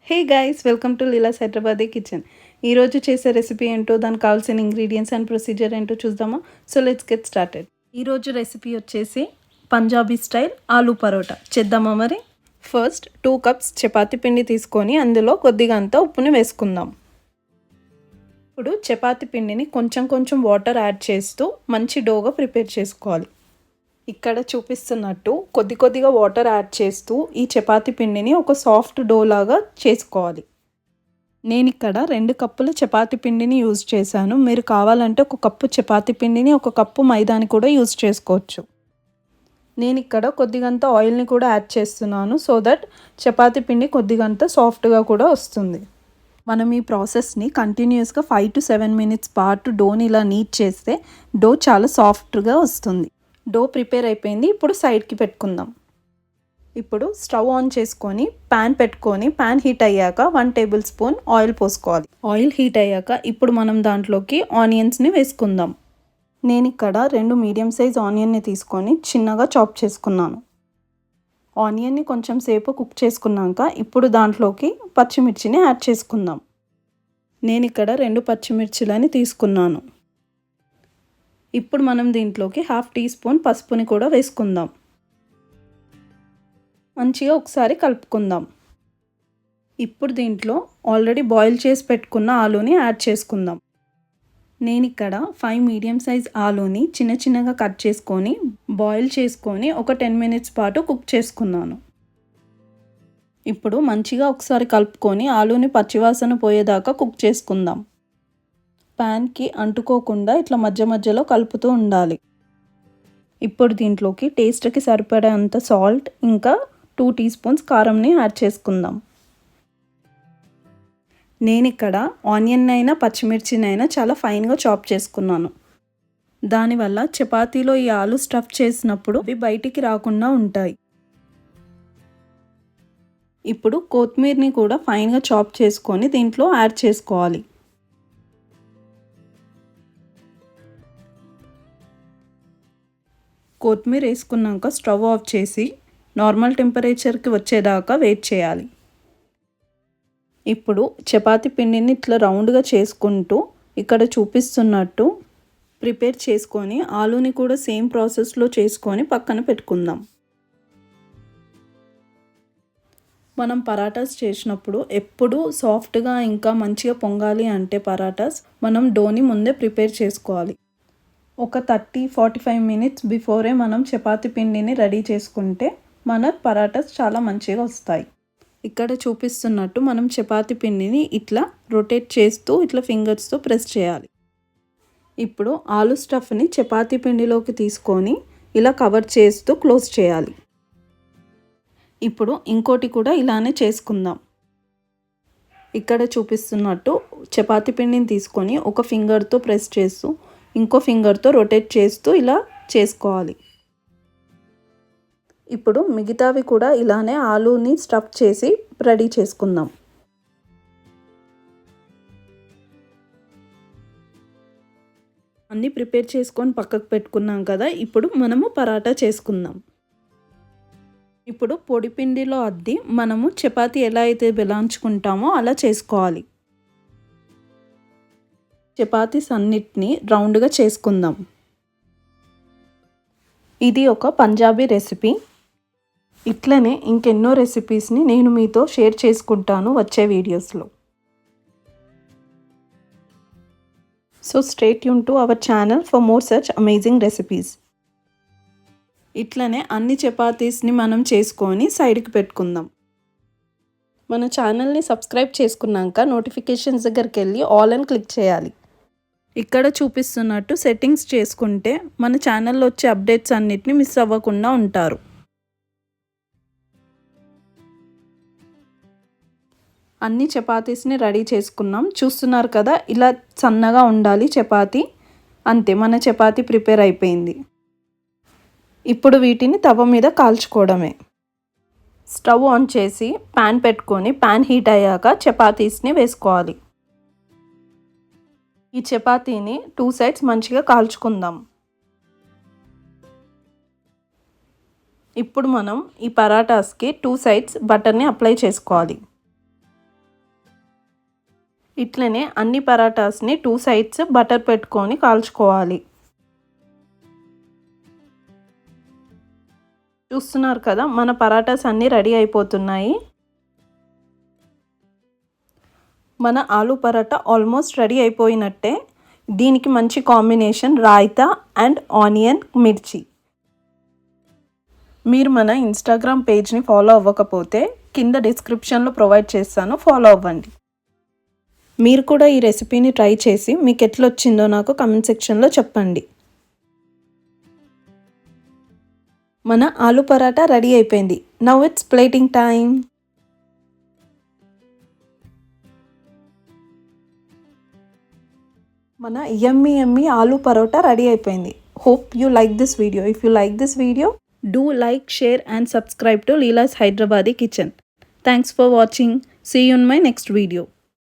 Hey guys, welcome to Leela's Hyderabadi kitchen. ఈరోజు చేసే recipe ఏంటో, దానికి కావాల్సిన ఇంగ్రీడియంట్స్ అండ్ ప్రొసీజర్ ఏంటో చూద్దామా? So let's get started. ఈరోజు రెసిపీ వచ్చేసి పంజాబీ స్టైల్ ఆలూ పరోటా చేద్దామా మరి? ఫస్ట్ 2 కప్స్ చపాతీ పిండి తీసుకొని అందులో కొద్దిగా అంతా ఉప్పుని వేసుకుందాం. ఇప్పుడు చపాతీ పిండిని కొంచెం కొంచెం వాటర్ యాడ్ చేస్తూ మంచి డోగా ప్రిపేర్ చేసుకోవాలి. ఇక్కడ చూపిస్తున్నట్టు కొద్ది కొద్దిగా వాటర్ యాడ్ చేస్తూ ఈ చపాతీ పిండిని ఒక సాఫ్ట్ డో లాగా చేసుకోవాలి. నేను ఇక్కడ 2 కప్పుల చపాతీ పిండిని యూజ్ చేశాను. మీరు కావాలంటే 1 కప్పు చపాతీ పిండిని 1 కప్పు మైదాని కూడా యూజ్ చేసుకోవచ్చు. నేను ఇక్కడ కొద్దిగంత ఆయిల్ని కూడా యాడ్ చేస్తున్నాను, సో దట్ చపాతీ పిండి కొద్దిగంత సాఫ్ట్గా కూడా వస్తుంది. మనం ఈ ప్రాసెస్ని కంటిన్యూస్గా 5 to 7 minutes పాటు డోని ఇలా నీట్ చేస్తే డో చాలా సాఫ్ట్గా వస్తుంది. డో ప్రిపేర్ అయిపోయింది. ఇప్పుడు సైడ్కి పెట్టుకుందాం. ఇప్పుడు స్టవ్ ఆన్ చేసుకొని ప్యాన్ పెట్టుకొని ప్యాన్ హీట్ అయ్యాక 1 tablespoon ఆయిల్ పోసుకోవాలి. ఆయిల్ హీట్ అయ్యాక ఇప్పుడు మనం దాంట్లోకి ఆనియన్స్ని వేసుకుందాం. నేను ఇక్కడ 2 మీడియం సైజ్ ఆనియన్ని తీసుకొని చిన్నగా చాప్ చేసుకున్నాను. ఆనియన్ని కొంచెం సేపు కుక్ చేసుకున్నాక ఇప్పుడు దాంట్లోకి పచ్చిమిర్చిని యాడ్ చేసుకుందాం. నేను ఇక్కడ 2 పచ్చిమిర్చిలని తీసుకున్నాను. ఇప్పుడు మనం దీంట్లోకి 1/2 teaspoon పసుపుని కూడా వేసుకుందాం. మంచిగా ఒకసారి కలుపుకుందాం. ఇప్పుడు దీంట్లో ఆల్రెడీ బాయిల్ చేసి పెట్టుకున్న ఆలూని యాడ్ చేసుకుందాం. నేను ఇక్కడ 5 మీడియం సైజ్ ఆలూని చిన్న చిన్నగా కట్ చేసుకొని బాయిల్ చేసుకొని ఒక 10 minutes పాటు కుక్ చేసుకున్నాను. ఇప్పుడు మంచిగా ఒకసారి కలుపుకొని ఆలూని పచ్చివాసన పోయేదాకా కుక్ చేసుకుందాం. ప్యాన్కి అంటుకోకుండా ఇట్లా మధ్య మధ్యలో కలుపుతూ ఉండాలి. ఇప్పుడు దీంట్లోకి టేస్ట్కి సరిపడేంత సాల్ట్ ఇంకా 2 teaspoons కారంని యాడ్ చేసుకుందాం. నేను ఇక్కడ ఆనియన్ అయినా పచ్చిమిర్చినైనా చాలా ఫైన్గా చాప్ చేసుకున్నాను. దానివల్ల చపాతీలో ఈ ఆలు స్టఫ్ చేసినప్పుడు అవి బయటికి రాకుండా ఉంటాయి. ఇప్పుడు కొత్తిమీరని కూడా ఫైన్గా చాప్ చేసుకొని దీంట్లో యాడ్ చేసుకోవాలి. కొత్తిమీర వేసుకున్నాక స్టవ్ ఆఫ్ చేసి నార్మల్ టెంపరేచర్కి వచ్చేదాకా వెయిట్ చేయాలి. ఇప్పుడు చపాతీ పిండిని ఇట్లా రౌండ్గా చేసుకుంటూ ఇక్కడ చూపిస్తున్నట్టు ప్రిపేర్ చేసుకొని ఆలూని కూడా సేమ్ ప్రాసెస్లో చేసుకొని పక్కన పెట్టుకుందాం. మనం పరాటాస్ చేసినప్పుడు ఎప్పుడు సాఫ్ట్గా ఇంకా మంచిగా పొంగాలి అంటే పరాటాస్ మనం డోని ముందే ప్రిపేర్ చేసుకోవాలి. ఒక 30-45 minutes బిఫోరే మనం చపాతీ పిండిని రెడీ చేసుకుంటే మన పరాటాస్ చాలా మంచిగా వస్తాయి. ఇక్కడ చూపిస్తున్నట్టు మనం చపాతీ పిండిని ఇట్లా రొటేట్ చేస్తూ ఇట్లా ఫింగర్స్తో ప్రెస్ చేయాలి. ఇప్పుడు ఆలు స్టఫ్ని చపాతీ పిండిలోకి తీసుకొని ఇలా కవర్ చేస్తూ క్లోజ్ చేయాలి. ఇప్పుడు ఇంకోటి కూడా ఇలానే చేసుకుందాం. ఇక్కడ చూపిస్తున్నట్టు చపాతీ పిండిని తీసుకొని ఒక ఫింగర్తో ప్రెస్ చేస్తూ ఇంకో ఫింగర్తో రొటేట్ చేస్తూ ఇలా చేసుకోవాలి. ఇప్పుడు మిగతావి కూడా ఇలానే ఆలూని స్టఫ్ చేసి రెడీ చేసుకుందాం. అన్నీ ప్రిపేర్ చేసుకొని పక్కకు పెట్టుకున్నాం కదా, ఇప్పుడు మనము పరాటా చేసుకుందాం. ఇప్పుడు పొడి పిండిలో అద్ది మనము చపాతీ ఎలా అయితే బెలాంచుకుంటామో అలా చేసుకోవాలి. చపాతీస్ అన్నిటిని రౌండ్గా చేసుకుందాం. ఇది ఒక పంజాబీ రెసిపీ. ఇట్లనే ఇంకెన్నో రెసిపీస్ని నేను మీతో షేర్ చేసుకుంటాను వచ్చే వీడియోస్లో. So stay tune to our channel for more such amazing recipes. ఇట్లనే అన్ని చపాతీస్ని మనం చేసుకొని సైడ్కి పెట్టుకుందాం. మన ఛానల్ని సబ్స్క్రైబ్ చేసుకున్నాక నోటిఫికేషన్స్ దగ్గరికి వెళ్ళి ఆల్ అని క్లిక్ చేయాలి. ఇక్కడ చూపిస్తున్నట్టు సెట్టింగ్స్ చేసుకుంటే మన ఛానల్లో వచ్చే అప్డేట్స్ అన్నిటిని మిస్ అవ్వకుండా ఉంటారు. అన్ని చపాతీస్ని రెడీ చేసుకున్నాం. చూస్తున్నారు కదా, ఇలా సన్నగా ఉండాలి చపాతీ. అంతే, మన చపాతీ ప్రిపేర్ అయిపోయింది. ఇప్పుడు వీటిని తవ మీద కాల్చుకోవడమే. స్టవ్ ఆన్ చేసి ప్యాన్ పెట్టుకొని ప్యాన్ హీట్ అయ్యాక చపాతీస్ని వేసుకోవాలి. ఈ చపాతీని 2 sides మంచిగా కాల్చుకుందాం. ఇప్పుడు మనం ఈ పరాటాస్కి 2 sides బటర్ని అప్లై చేసుకోవాలి. ఇట్లనే అన్ని పరాటాస్ని 2 సైడ్స్ బటర్ పెట్టుకొని కాల్చుకోవాలి. చూస్తున్నారు కదా, మన పరాటాస్ అన్నీ రెడీ అయిపోతున్నాయి. మన ఆలు పరాటా ఆల్మోస్ట్ రెడీ అయిపోయినట్టే. దీనికి మంచి కాంబినేషన్ రాయితా అండ్ ఆనియన్ మిర్చి. మీరు మన ఇన్స్టాగ్రామ్ పేజ్ని ఫాలో అవ్వకపోతే కింద డిస్క్రిప్షన్లో ప్రొవైడ్ చేస్తాను, ఫాలో అవ్వండి. మీరు కూడా ఈ రెసిపీని ట్రై చేసి మీకు ఎట్లొచ్చిందో నాకు కమెంట్ సెక్షన్లో చెప్పండి. మన ఆలు పరాటా రెడీ అయిపోయింది. Now it's plating time. మన యమ్మీ ఆలు పరోటా రెడీ అయిపోయింది. Hope you like this video. If you like this video, do like, share and subscribe to Leela's Hyderabadi Kitchen. Thanks for watching. See you in my next video.